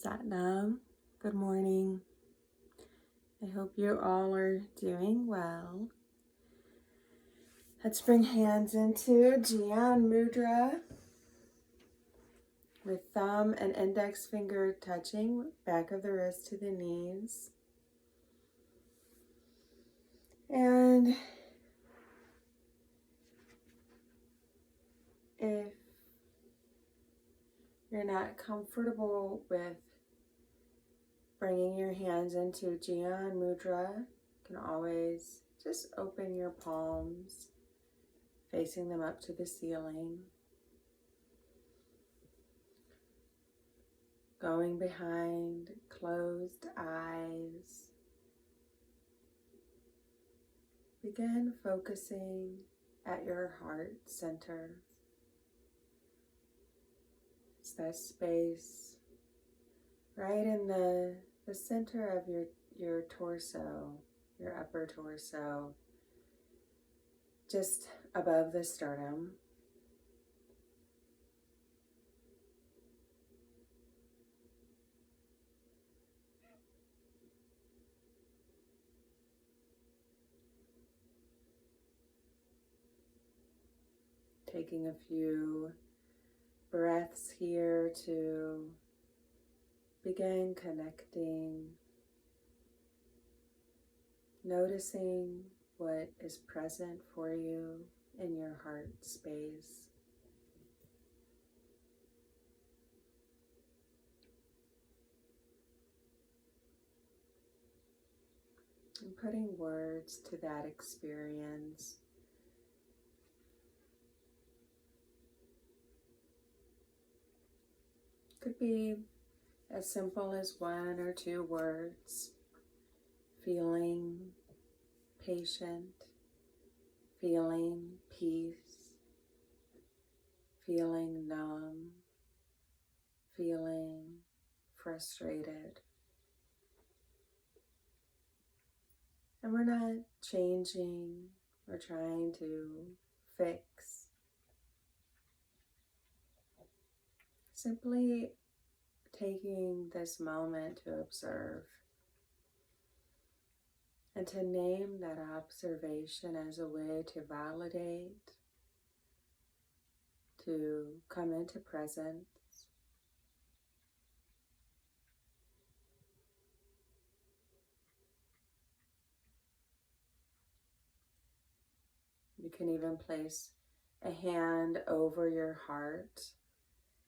Satnam. Good morning. I hope you all are doing well. Let's bring hands into Jnana Mudra with thumb and index finger touching, back of the wrist to the knees. And if you're not comfortable with bringing your hands into Jnana Mudra, you can always just open your palms, facing them up to the ceiling. Going behind closed eyes. Begin focusing at your heart center. It's that space right in the center of your torso, your upper torso, just above the sternum. Taking a few breaths here to begin connecting, noticing what is present for you in your heart space. And putting words to that experience. Could be as simple as 1 or 2 words. Feeling patient, feeling peace, feeling numb, feeling frustrated. And we're not changing or trying to fix. Simply taking this moment to observe and to name that observation as a way to validate, to come into presence. You can even place a hand over your heart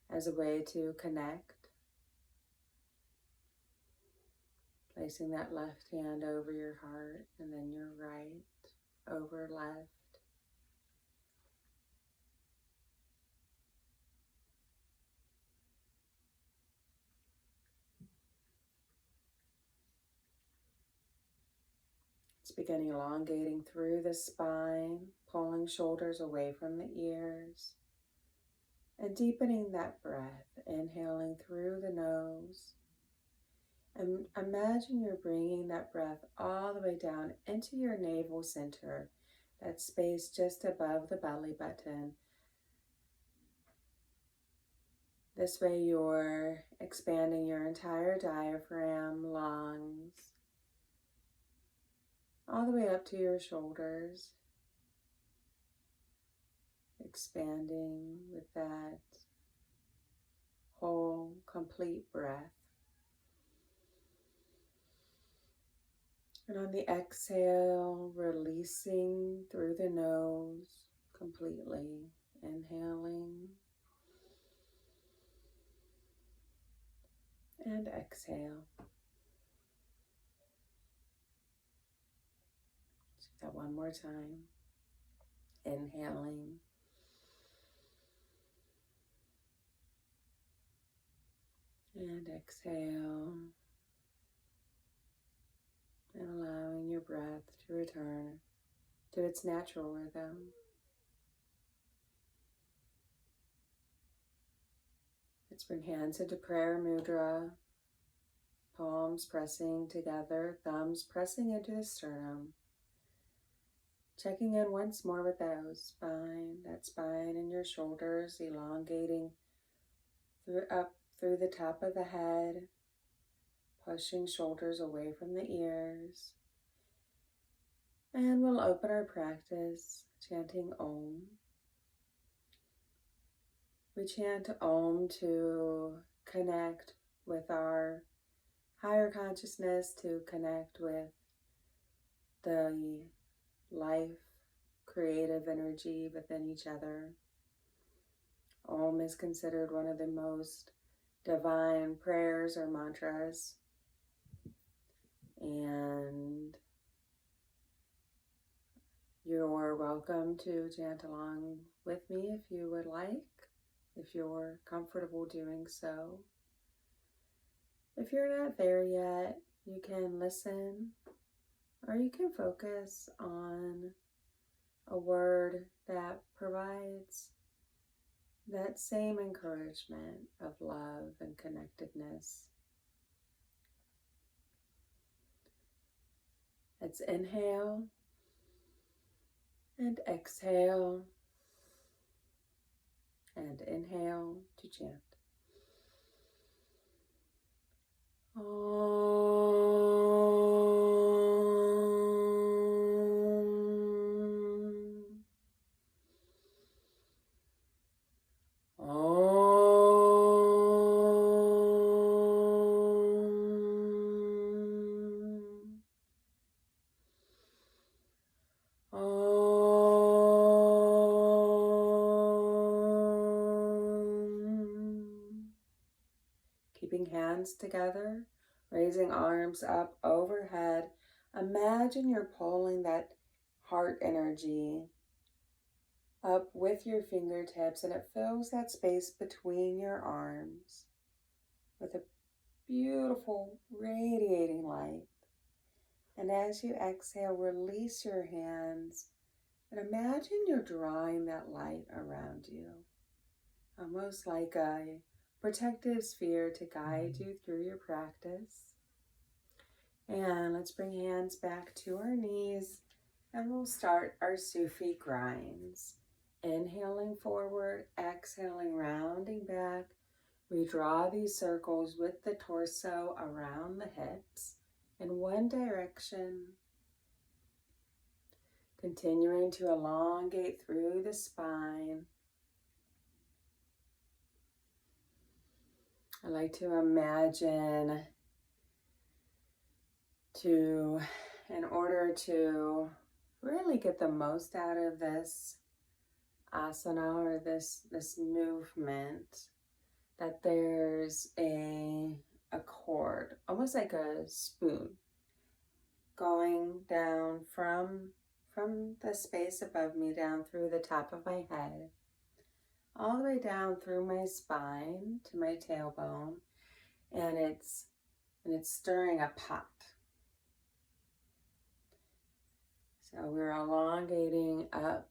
as a way to connect. Placing that left hand over your heart and then your right over left. Let's begin elongating through the spine, pulling shoulders away from the ears, and deepening that breath, inhaling through the nose. And imagine you're bringing that breath all the way down into your navel center, that space just above the belly button. This way you're expanding your entire diaphragm, lungs, all the way up to your shoulders, expanding with that whole, complete breath. And on the exhale, releasing through the nose completely, inhaling and exhale. Do that one more time. Inhaling and exhale, and allowing your breath to return to its natural rhythm. Let's bring hands into prayer mudra, palms pressing together, thumbs pressing into the sternum. Checking in once more with that spine and your shoulders, elongating up through the top of the head, pushing shoulders away from the ears. And we'll open our practice chanting Om. We chant Om to connect with our higher consciousness, to connect with the life, creative energy within each other. Om is considered one of the most divine prayers or mantras. And you're welcome to chant along with me if you would like, if you're comfortable doing so. If you're not there yet, you can listen, or you can focus on a word that provides that same encouragement of love and connectedness. Let's inhale and exhale, and inhale to chant. Keeping hands together, raising arms up overhead. Imagine you're pulling that heart energy up with your fingertips, and it fills that space between your arms with a beautiful radiating light. And as you exhale, release your hands and imagine you're drawing that light around you, almost like a protective sphere to guide you through your practice. And let's bring hands back to our knees, and we'll start our Sufi grinds. Inhaling forward, exhaling, rounding back. We draw these circles with the torso around the hips in one direction, continuing to elongate through the spine. I like to imagine in order to really get the most out of this asana or this movement, that there's a cord, almost like a spoon, going down from the space above me down through the top of my head, all the way down through my spine to my tailbone, and it's stirring a pot. So we're elongating up.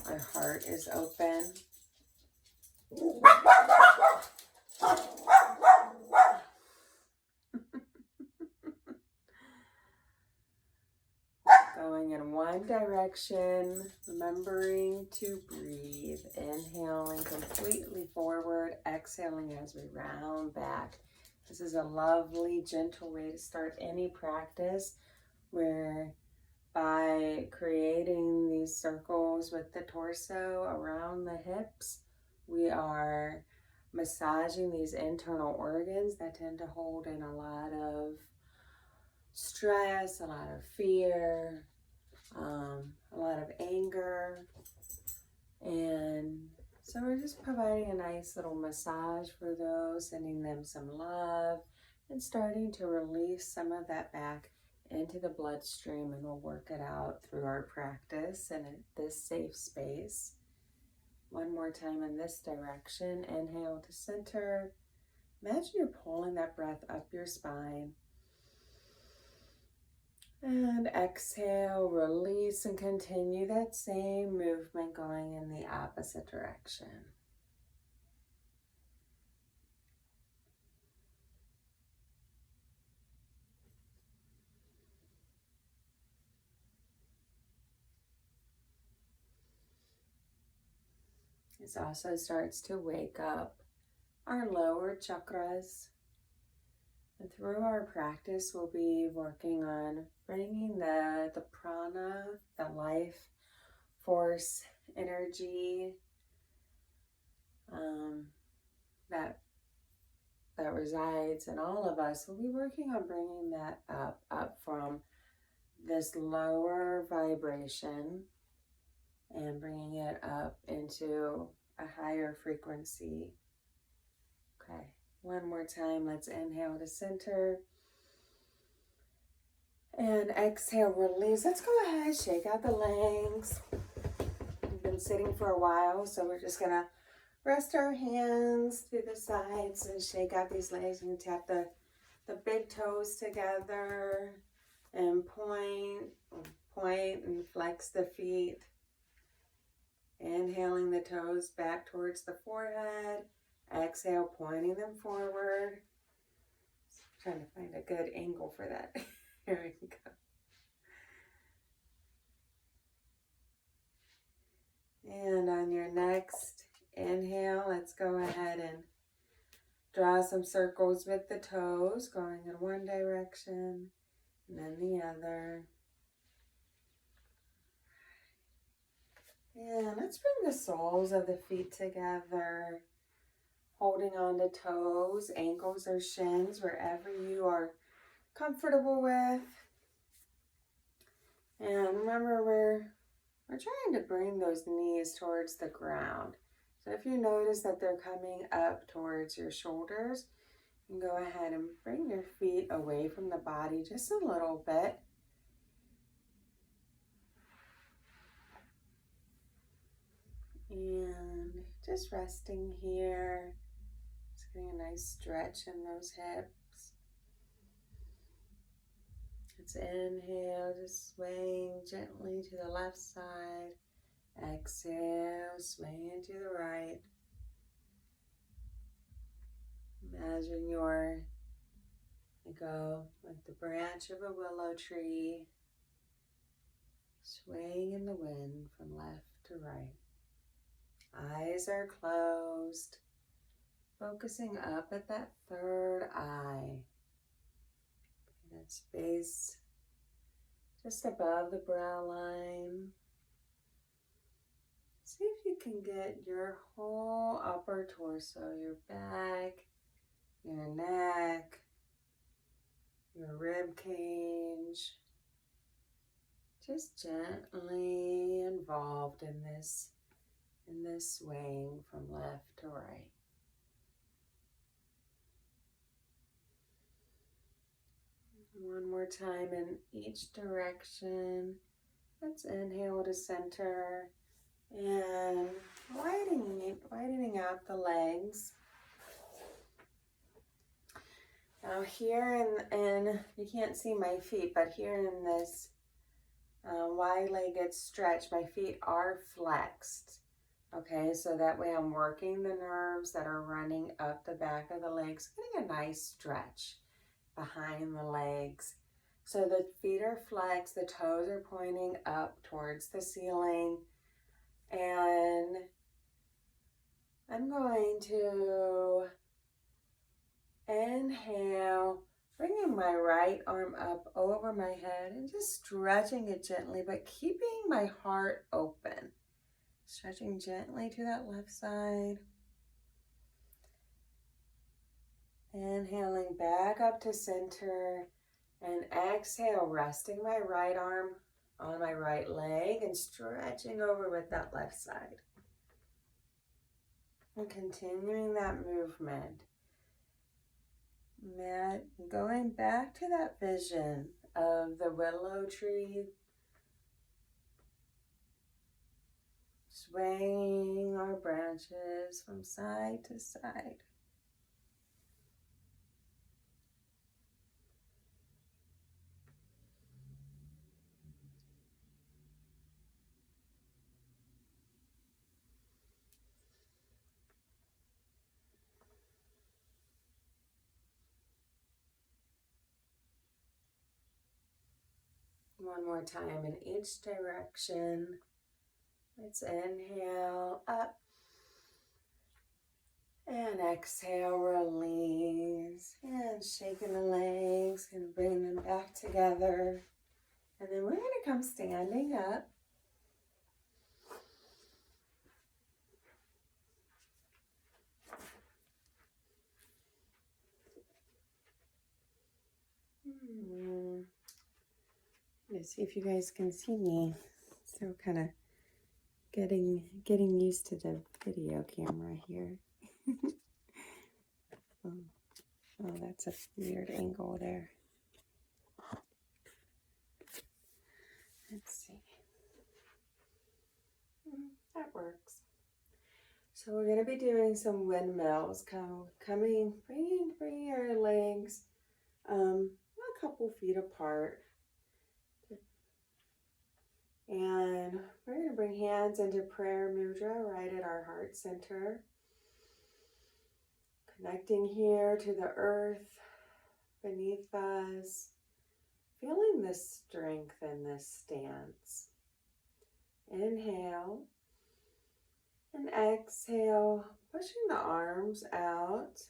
Our heart is open. Going in one direction, remembering to breathe, inhaling completely forward, exhaling as we round back. This is a lovely, gentle way to start any practice, where by creating these circles with the torso around the hips, we are massaging these internal organs that tend to hold in a lot of stress, a lot of fear, a lot of anger. And so we're just providing a nice little massage for those, sending them some love, and starting to release some of that back into the bloodstream, and we'll work it out through our practice and in this safe space. One more time in this direction. Inhale to center. Imagine you're pulling that breath up your spine. And exhale, release, and continue that same movement going in the opposite direction. This also starts to wake up our lower chakras. And through our practice, we'll be working on bringing the prana, the life force, energy that resides in all of us. We'll be working on bringing that up from this lower vibration and bringing it up into a higher frequency. Okay, one more time. Let's inhale to center. And exhale, release. Let's go ahead, shake out the legs. We've been sitting for a while, so we're just gonna rest our hands to the sides and shake out these legs. And tap the big toes together and point and flex the feet. Inhaling the toes back towards the forehead. Exhale, pointing them forward. Trying to find a good angle for that. Here we go. And on your next inhale, let's go ahead and draw some circles with the toes, going in one direction and then the other. And let's bring the soles of the feet together, holding on to toes, ankles, or shins, wherever you are comfortable with. And remember, we're trying to bring those knees towards the ground. So if you notice that they're coming up towards your shoulders, you can go ahead and bring your feet away from the body just a little bit. And just resting here, just getting a nice stretch in those hips. Let's inhale, just swaying gently to the left side. Exhale, swaying to the right. Imagine you go like the branch of a willow tree, swaying in the wind from left to right. Eyes are closed, focusing up at that third eye. That space just above the brow line. See if you can get your whole upper torso, your back, your neck, your rib cage, just gently involved in this swaying from left to right. One more time in each direction. Let's inhale to center and widening out the legs. Now here in you can't see my feet, but here in this wide-legged stretch, my feet are flexed. Okay, so that way I'm working the nerves that are running up the back of the legs, getting a nice stretch behind the legs. So the feet are flexed, the toes are pointing up towards the ceiling, and I'm going to inhale, bringing my right arm up over my head and just stretching it gently, but keeping my heart open. Stretching gently to that left side. Inhaling back up to center, and exhale, resting my right arm on my right leg and stretching over with that left side. And continuing that movement. Going back to that vision of the willow tree, swaying our branches from side to side. One more time in each direction. Let's inhale up and And exhale, release. And shaking the legs and bring them back together. And then we're going to come standing up. Let's see if you guys can see me. So kind of getting used to the video camera here. Oh, that's a weird angle there. Let's see. That works. So we're going to be doing some windmills. Bringing your legs a couple feet apart. And we're going to bring hands into prayer mudra right at our heart center. Connecting here to the earth beneath us. Feeling the strength in this stance. Inhale. And exhale, pushing the arms out.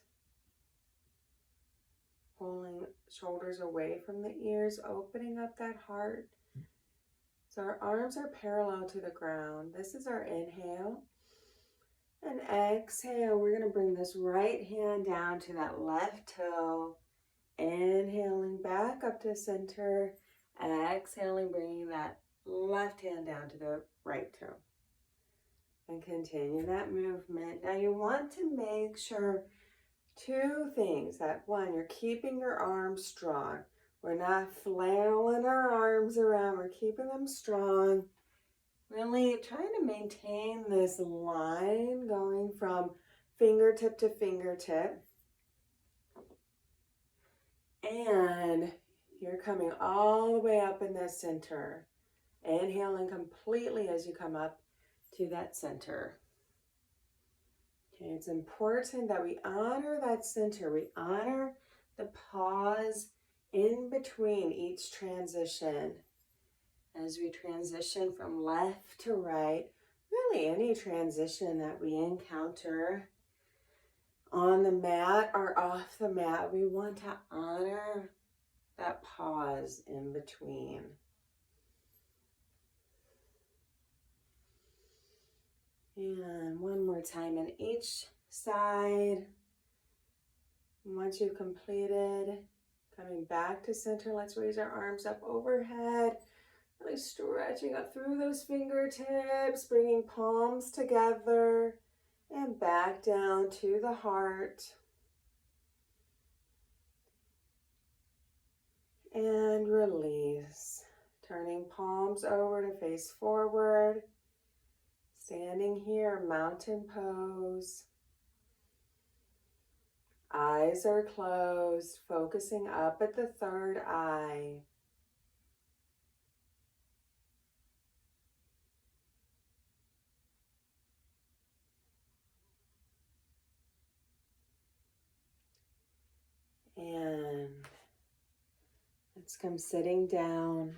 Pulling shoulders away from the ears, opening up that heart. So our arms are parallel to the ground. This is our inhale. And exhale, we're going to bring this right hand down to that left toe. Inhaling back up to center. Exhaling, bringing that left hand down to the right toe. And continue that movement. Now you want to make sure two things. That one, you're keeping your arms strong. We're not flailing our arms around. We're keeping them strong. Really trying to maintain this line going from fingertip to fingertip. And you're coming all the way up in the center. Inhaling completely as you come up to that center. Okay, it's important that we honor that center. We honor the pause in between each transition. As we transition from left to right, really any transition that we encounter on the mat or off the mat, we want to honor that pause in between. And one more time in each side. Once you've completed, coming back to center, let's raise our arms up overhead. Really stretching up through those fingertips, bringing palms together and back down to the heart. And release. Turning palms over to face forward. Standing here, mountain pose. Eyes are closed, focusing up at the third eye. And let's come sitting down.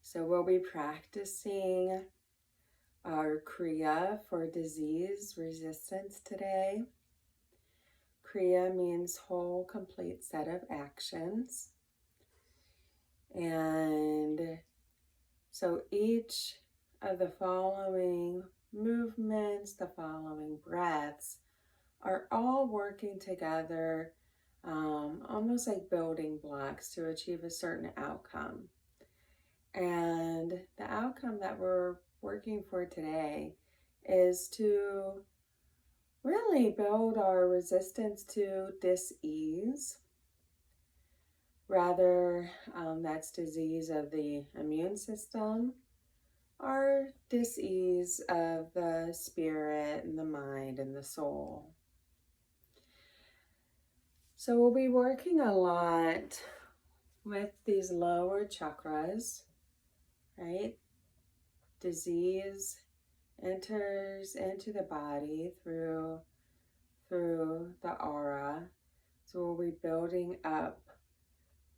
So we'll be practicing our Kriya for disease resistance today. Kriya means whole, complete set of actions. And so each of the following movements, the following breaths, are all working together, almost like building blocks to achieve a certain outcome. And the outcome that we're working for today is to really build our resistance to dis-ease. Rather, that's disease of the immune system, or dis-ease of the spirit and the mind and the soul. So we'll be working a lot with these lower chakras, right? Disease enters into the body through the aura. So we'll be building up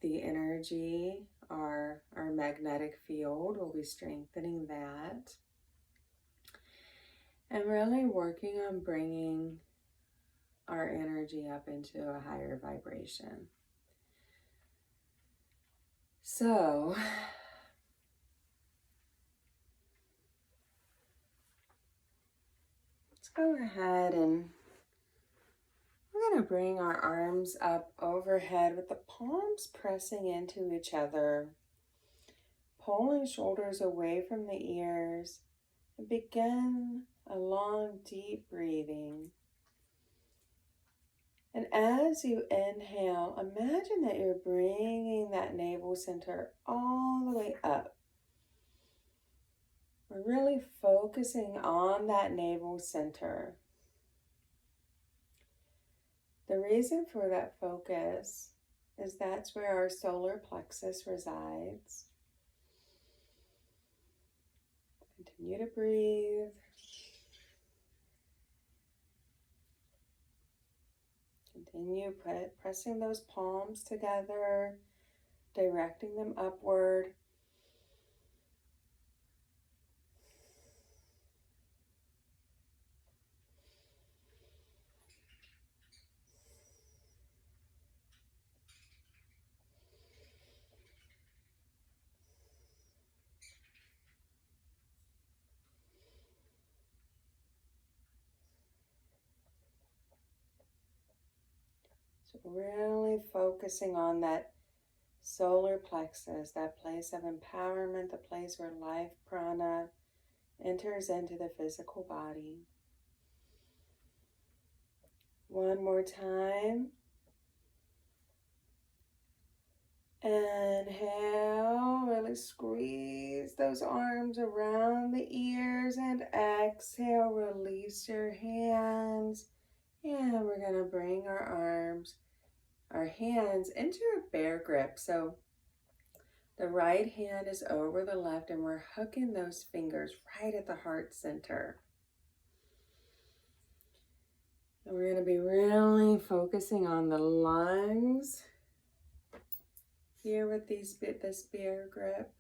the energy, our magnetic field. We'll be strengthening that. and really working on bringing our energy up into a higher vibration. So, let's go ahead and we're going to bring our arms up overhead with the palms pressing into each other, pulling shoulders away from the ears, and begin a long, deep breathing. And as you inhale, imagine that you're bringing that navel center all the way up. We're really focusing on that navel center. The reason for that focus is that's where our solar plexus resides. Continue to breathe. Continue pressing those palms together, directing them upward. So really focusing on that solar plexus, that place of empowerment, the place where life prana enters into the physical body. One more time. Inhale, really squeeze those arms around the ears, and exhale, release your hands. And we're going to bring our hands into a bear grip. So the right hand is over the left and we're hooking those fingers right at the heart center. And we're going to be really focusing on the lungs here with this bear grip.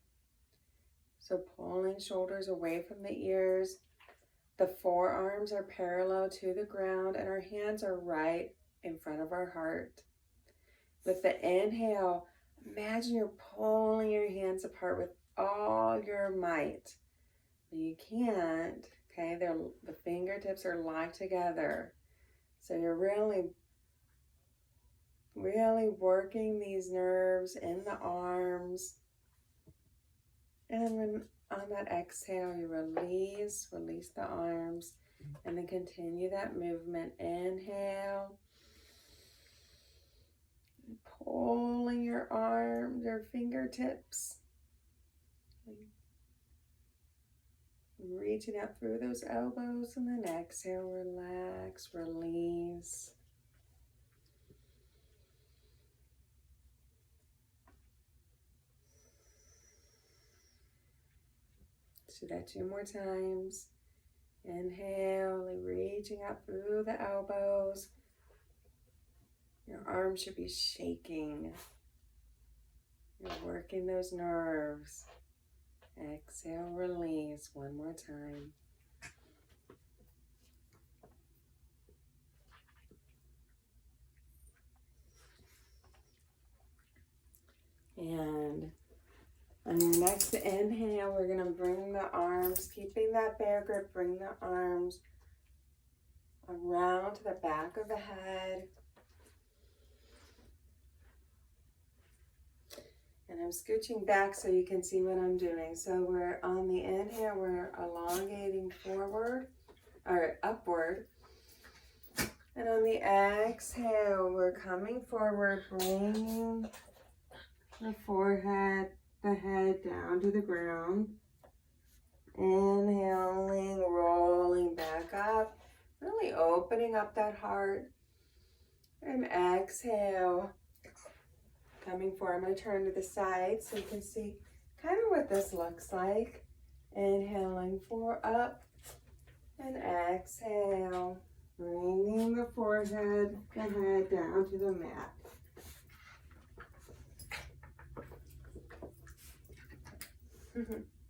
So pulling shoulders away from the ears. The forearms are parallel to the ground and our hands are right in front of our heart. With the inhale, imagine you're pulling your hands apart with all your might. You can't, okay? The fingertips are locked together. So you're really working these nerves in the arms. And when on that exhale, you release the arms, and then continue that movement. Inhale. Pulling your arms, your fingertips. Reaching out through those elbows, and then exhale, relax, release. Let's do that 2 more times. Inhale, reaching out through the elbows. Your arms should be shaking. You're working those nerves. Exhale, release. 1 more time. And on your next inhale, we're going to bring the arms, keeping that bear grip, bring the arms around to the back of the head. And I'm scooching back so you can see what I'm doing. So we're on the inhale, we're elongating forward or upward. And on the exhale, we're coming forward, bringing the forehead, the head down to the ground. Inhaling, rolling back up, really opening up that heart. And exhale, coming forward. I'm going to turn to the side so you can see kind of what this looks like. Inhaling for up and exhale, bringing the forehead, the head down to the mat.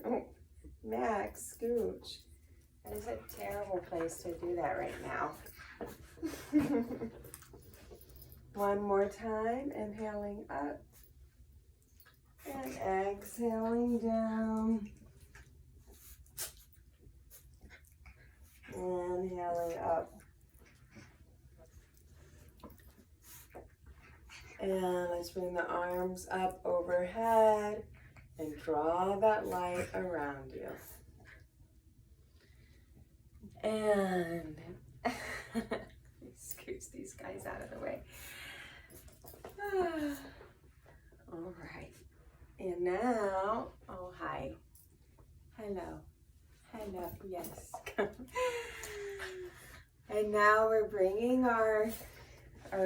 Oh, Max, scooch. And is a terrible place to do that right now. One more time, inhaling up and exhaling down. Inhaling up. And let's bring the arms up overhead and draw that light around you. And scooch these guys out of the way. All right. And now, oh, hi. Hello. Hello, yes. And now we're bringing our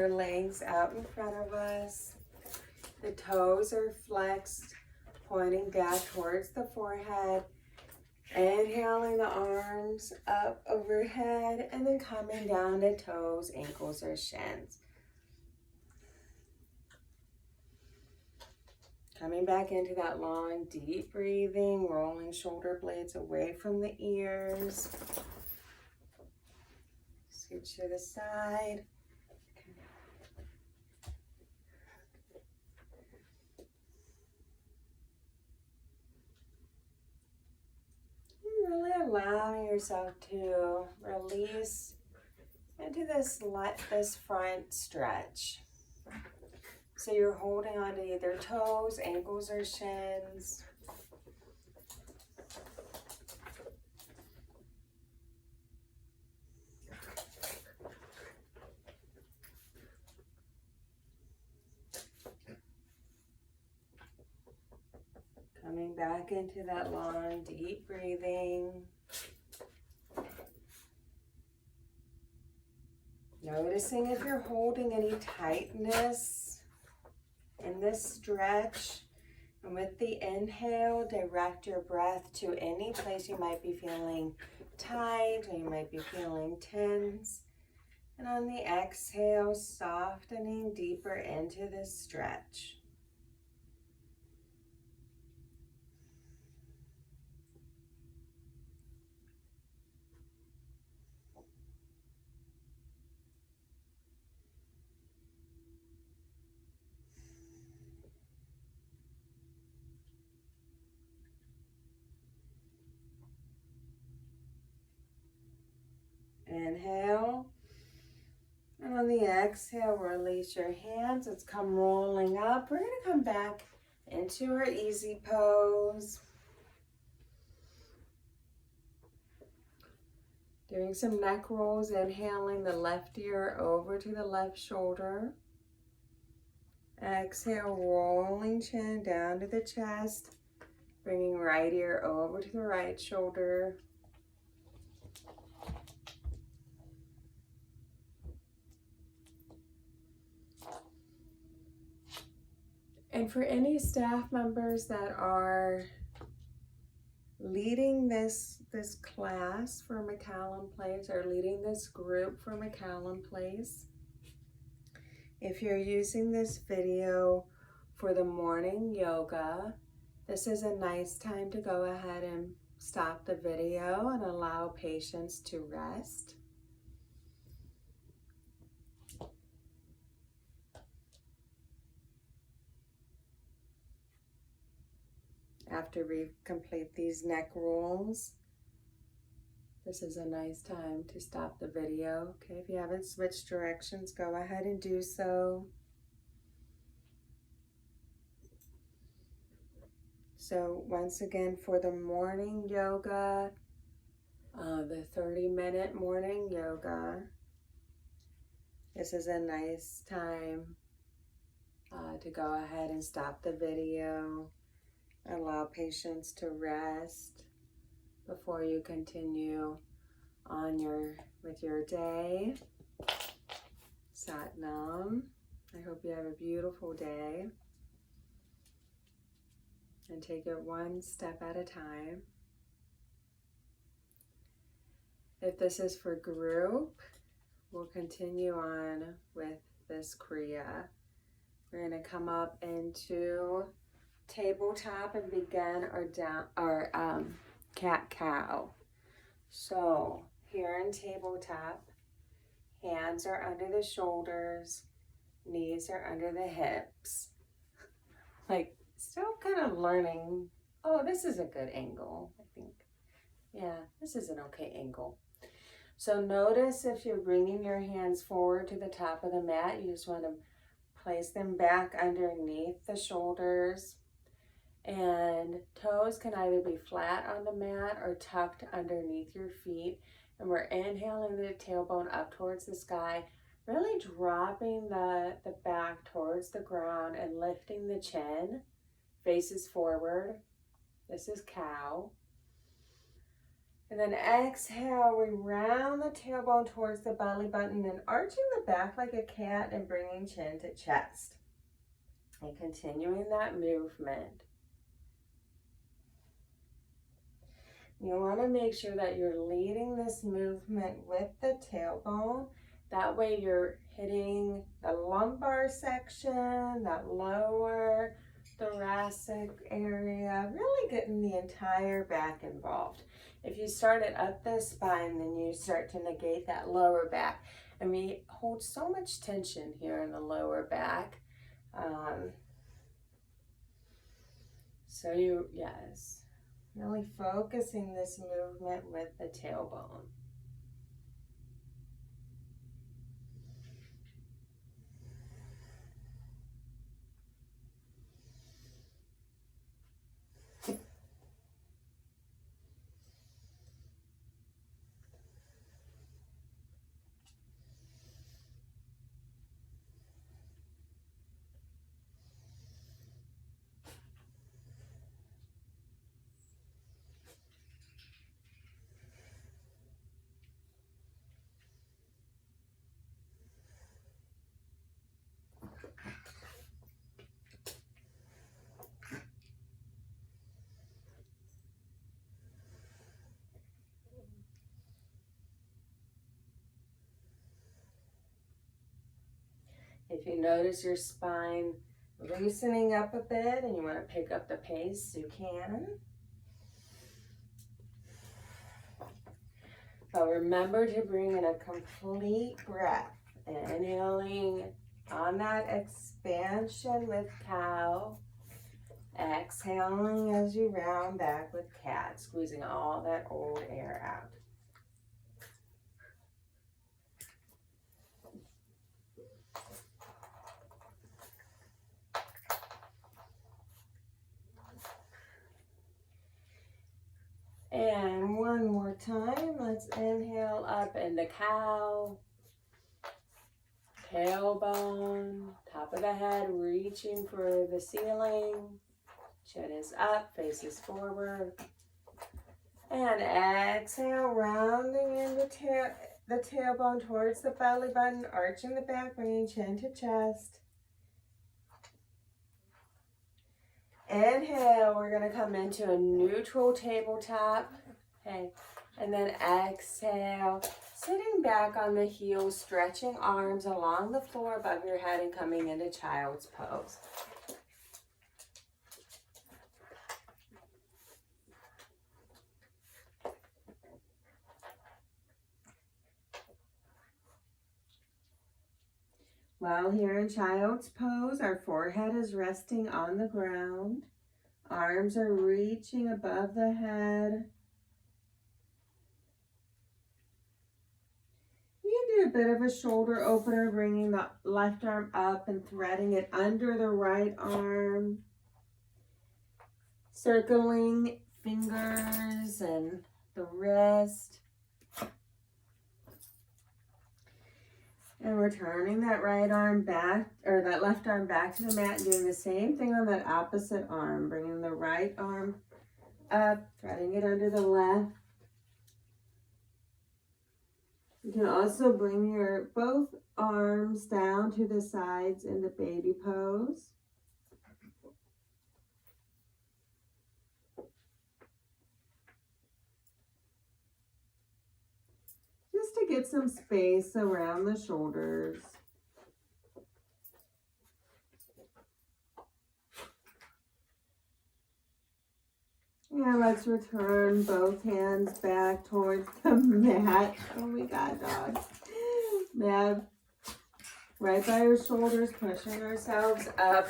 legs out in front of us. The toes are flexed, pointing back towards the forehead. Inhaling the arms up overhead and then coming down to toes, ankles, or shins. Coming back into that long, deep breathing, rolling shoulder blades away from the ears. Scooch to the side. Really allowing yourself to release into this front stretch. So you're holding on to either toes, ankles, or shins. Coming back into that long, deep breathing. Noticing if you're holding any tightness in this stretch. And with the inhale, direct your breath to any place you might be feeling tight or you might be feeling tense. And on the exhale, softening deeper into this stretch. Inhale, and on the exhale, release your hands. Let's come rolling up. We're going to come back into our easy pose. Doing some neck rolls, inhaling the left ear over to the left shoulder. Exhale, rolling chin down to the chest, bringing right ear over to the right shoulder. And for any staff members that are leading this class for McCallum Place or leading this group for McCallum Place, if you're using this video for the morning yoga, this is a nice time to go ahead and stop the video and allow patients to rest. After we complete these neck rolls, this is a nice time to stop the video. Okay, if you haven't switched directions, go ahead and do so. So once again, for the morning yoga, the 30-minute morning yoga, this is a nice time to go ahead and stop the video. Allow patients to rest before you continue on with your day. Sat Nam. I hope you have a beautiful day. And take it one step at a time. If this is for group, we'll continue on with this Kriya. We're going to come up into tabletop and begin our cat-cow. So here in tabletop, hands are under the shoulders, knees are under the hips. Like, still kind of learning, oh, this is a good angle, I think. Yeah, this is an okay angle. So notice if you're bringing your hands forward to the top of the mat, you just want to place them back underneath the shoulders. And toes can either be flat on the mat or tucked underneath your feet. And we're inhaling the tailbone up towards the sky, really dropping the back towards the ground and lifting the chin, faces forward. This is cow. And then exhale, we round the tailbone towards the belly button and arching the back like a cat and bringing chin to chest. And continuing that movement. You want to make sure that you're leading this movement with the tailbone. That way you're hitting the lumbar section, that lower thoracic area, really getting the entire back involved. If you start it up the spine, then you start to negate that lower back. And we hold so much tension here in the lower back. Yes. Really focusing this movement with the tailbone. If you notice your spine loosening up a bit and you want to pick up the pace, you can. But remember to bring in a complete breath. Inhaling on that expansion with cow. Exhaling as you round back with cat, squeezing all that old air out. And one more time, let's inhale up into cow. Tailbone, top of the head, reaching for the ceiling. Chin is up, faces forward. And exhale, rounding in the tailbone towards the belly button, arching the back, bringing chin to chest. Inhale, we're going to come into a neutral tabletop. Okay, and then exhale, sitting back on the heels, stretching arms along the floor above your head and coming into child's pose. While here in child's pose, our forehead is resting on the ground. Arms are reaching above the head. You can do a bit of a shoulder opener, bringing the left arm up and threading it under the right arm. Circling fingers and the wrist. And we're turning that right arm back, or that left arm back to the mat and doing the same thing on that opposite arm. Bringing the right arm up, threading it under the left. You can also bring your both arms down to the sides in the baby pose. Just to get some space around the shoulders. And let's return both hands back towards the mat. Oh my God, dog. Mat right by our shoulders, pushing ourselves up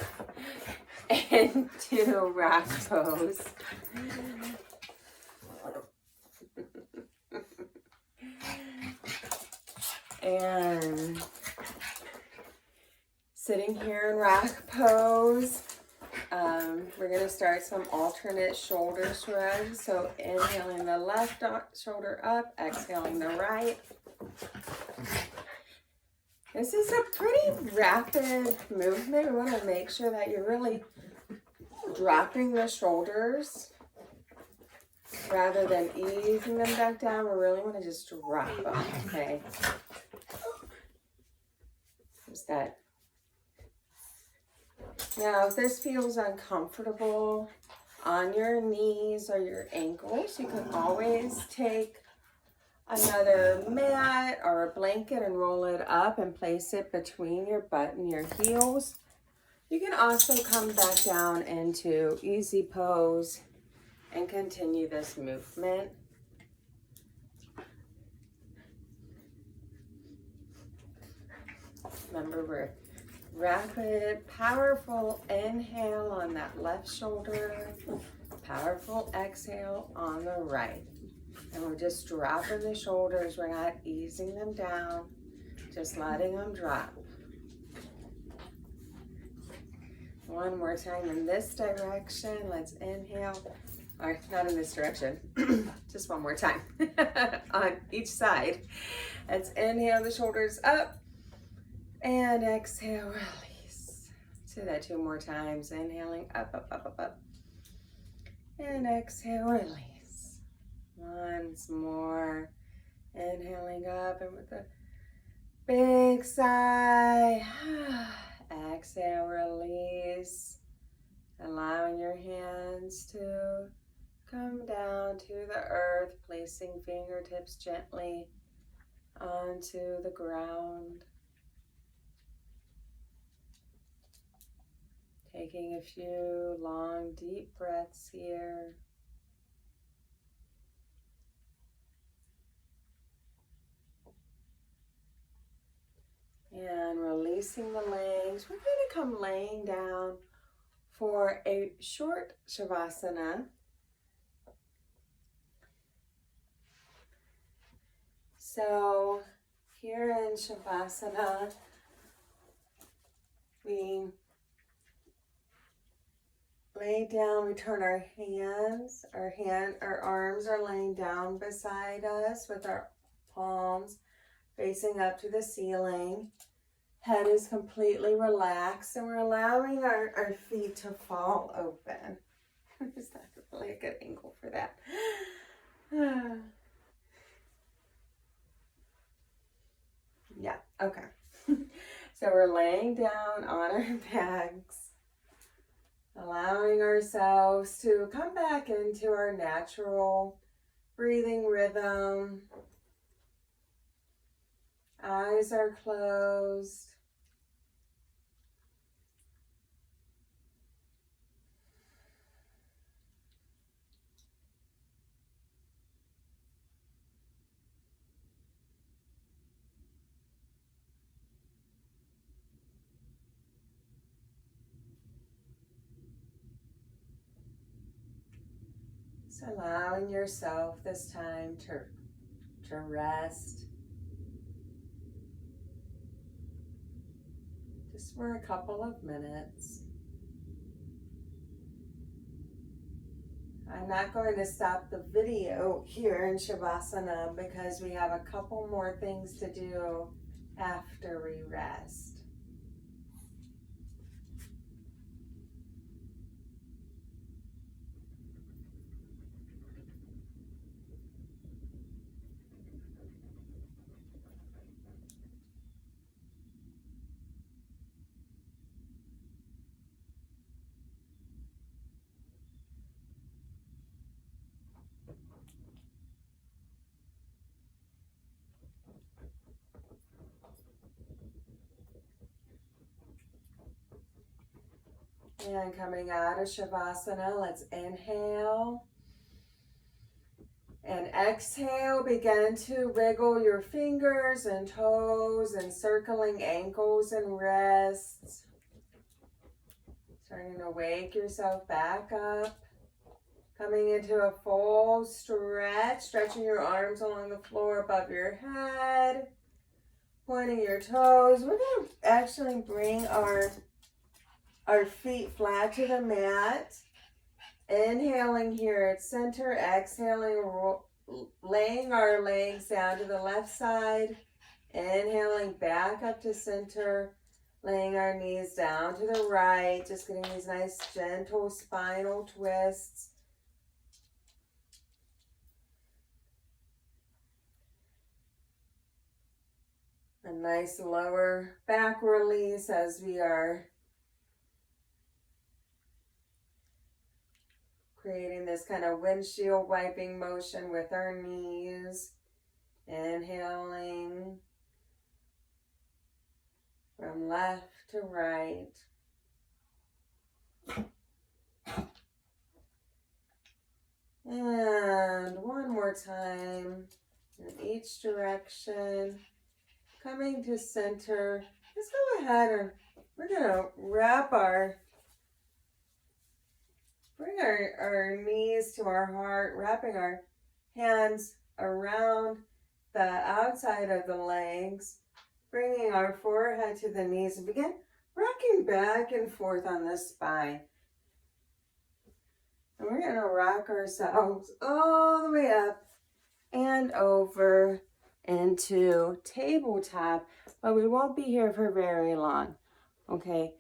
into rock pose. And sitting here in rock pose, we're going to start some alternate shoulder shrugs. So inhaling the left shoulder up, exhaling the right. This is a pretty rapid movement. We want to make sure that you're really dropping the shoulders rather than easing them back down. We really want to just drop them, okay? Just that. Now, if this feels uncomfortable on your knees or your ankles, you can always take another mat or a blanket and roll it up and place it between your butt and your heels. You can also come back down into easy pose and continue this movement. Remember, we're rapid, powerful inhale on that left shoulder, powerful exhale on the right. And we're just dropping the shoulders. We're not easing them down, just letting them drop. One more time in this direction. Let's inhale. Or not in this direction. Just one more time on each side. Let's inhale the shoulders up. And exhale, release. Let's do that 2 more times. Inhaling up, up, up, up, up. And exhale, release. Once more. Inhaling up and with a big sigh. Exhale, release. Allowing your hands to come down to the earth, placing fingertips gently onto the ground. Taking a few long, deep breaths here. And releasing the legs. We're going to come laying down for a short Shavasana. So here in Shavasana, we lay down, we turn our hands, our arms are laying down beside us with our palms facing up to the ceiling. Head is completely relaxed and we're allowing our feet to fall open. Is that really a good angle for that? Yeah, okay. So we're laying down on our backs, allowing ourselves to come back into our natural breathing rhythm. Eyes are closed. Just allowing yourself this time to rest. Just for a couple of minutes. I'm not going to stop the video here in Shavasana because we have a couple more things to do after we rest. And coming out of Shavasana, let's inhale And exhale, begin to wiggle your fingers and toes and circling ankles and wrists. Starting to wake yourself back up. Coming into a full stretch, stretching your arms along the floor above your head. Pointing your toes. We're going to actually bring our feet flat to the mat. Inhaling here at center, exhaling, laying our legs down to the left side. Inhaling back up to center, laying our knees down to the right, just getting these nice gentle spinal twists. A nice lower back release as we are creating this kind of windshield wiping motion with our knees. Inhaling from left to right. And one more time in each direction. Coming to center. Let's go ahead and we're going to bring our knees to our heart, wrapping our hands around the outside of the legs, bringing our forehead to the knees and begin rocking back and forth on the spine. And we're going to rock ourselves all the way up and over into tabletop, but we won't be here for very long. Okay,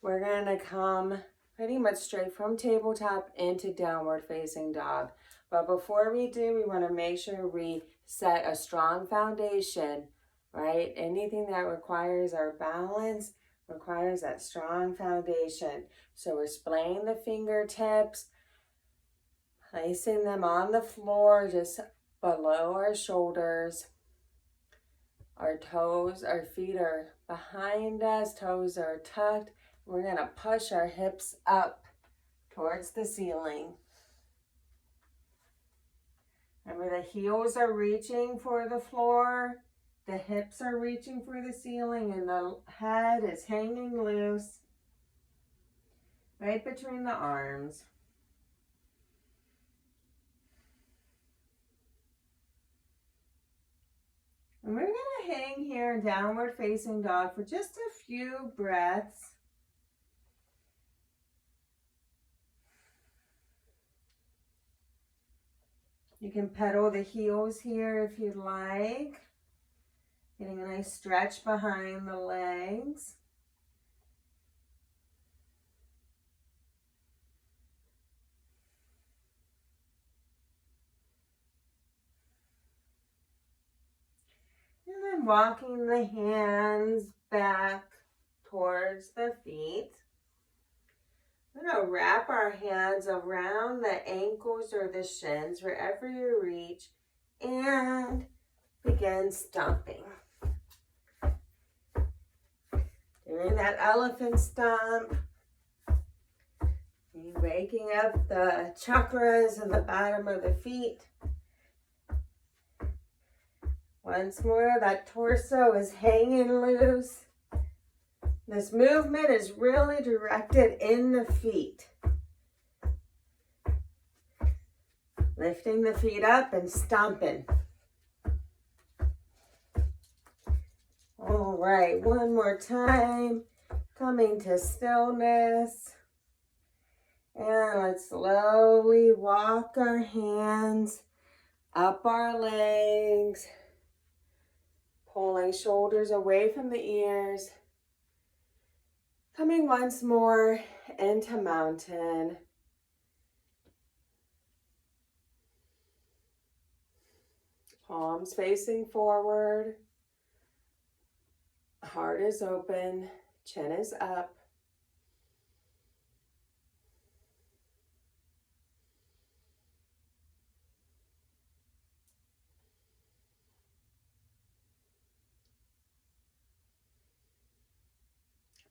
we're going to come pretty much straight from tabletop into downward facing dog. But before we do, we want to make sure we set a strong foundation, right? Anything that requires our balance requires that strong foundation. So we're splaying the fingertips, placing them on the floor just below our shoulders. Our toes, our feet are behind us, toes are tucked. We're going to push our hips up towards the ceiling. Remember, the heels are reaching for the floor, the hips are reaching for the ceiling, and the head is hanging loose right between the arms. And we're going to hang here in downward facing dog for just a few breaths. You can pedal the heels here if you'd like. Getting a nice stretch behind the legs. And then walking the hands back towards the feet. We're going to wrap our hands around the ankles or the shins, wherever you reach, and begin stomping. Doing that elephant stomp. Waking up the chakras in the bottom of the feet. Once more, that torso is hanging loose. This movement is really directed in the feet. Lifting the feet up and stomping. All right, one more time. Coming to stillness. And let's slowly walk our hands up our legs. Pulling shoulders away from the ears. Coming once more into mountain. Palms facing forward. Heart is open. Chin is up.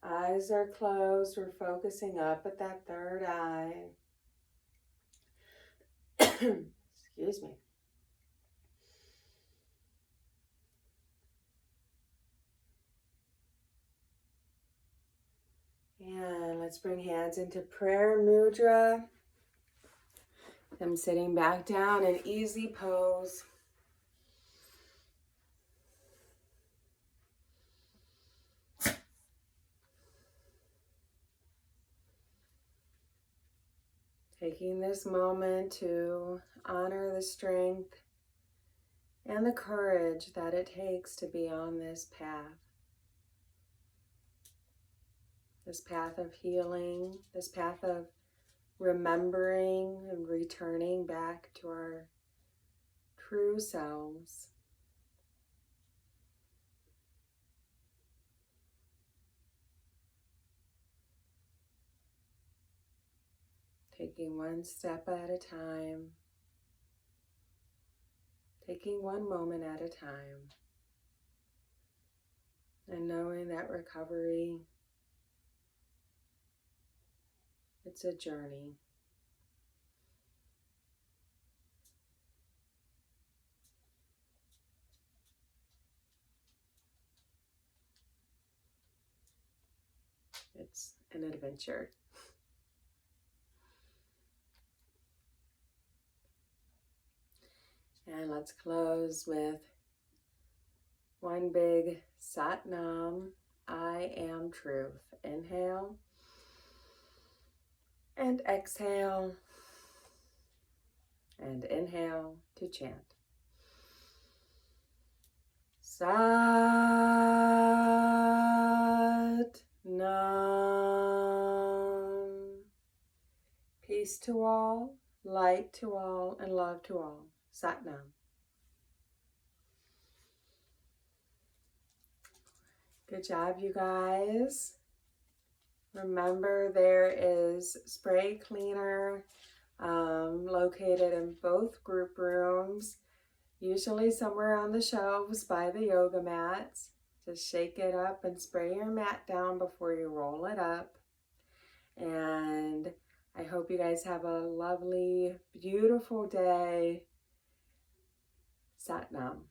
Eyes are closed. We're focusing up at that third eye. Excuse me. And let's bring hands into prayer mudra. I'm sitting back down in easy pose. Taking this moment to honor the strength and the courage that it takes to be on this path of healing, this path of remembering and returning back to our true selves. Taking one step at a time, taking one moment at a time, and knowing that recovery, it's a journey. It's an adventure. And let's close with one big Sat Nam, I am truth. Inhale and exhale, and inhale to chant. Sat Nam. Peace to all, light to all, and love to all. Sat Nam. Good job, you guys. Remember, there is spray cleaner located in both group rooms, usually somewhere on the shelves by the yoga mats. Just shake it up and spray your mat down before you roll it up. And I hope you guys have a lovely, beautiful day. Sat Nam.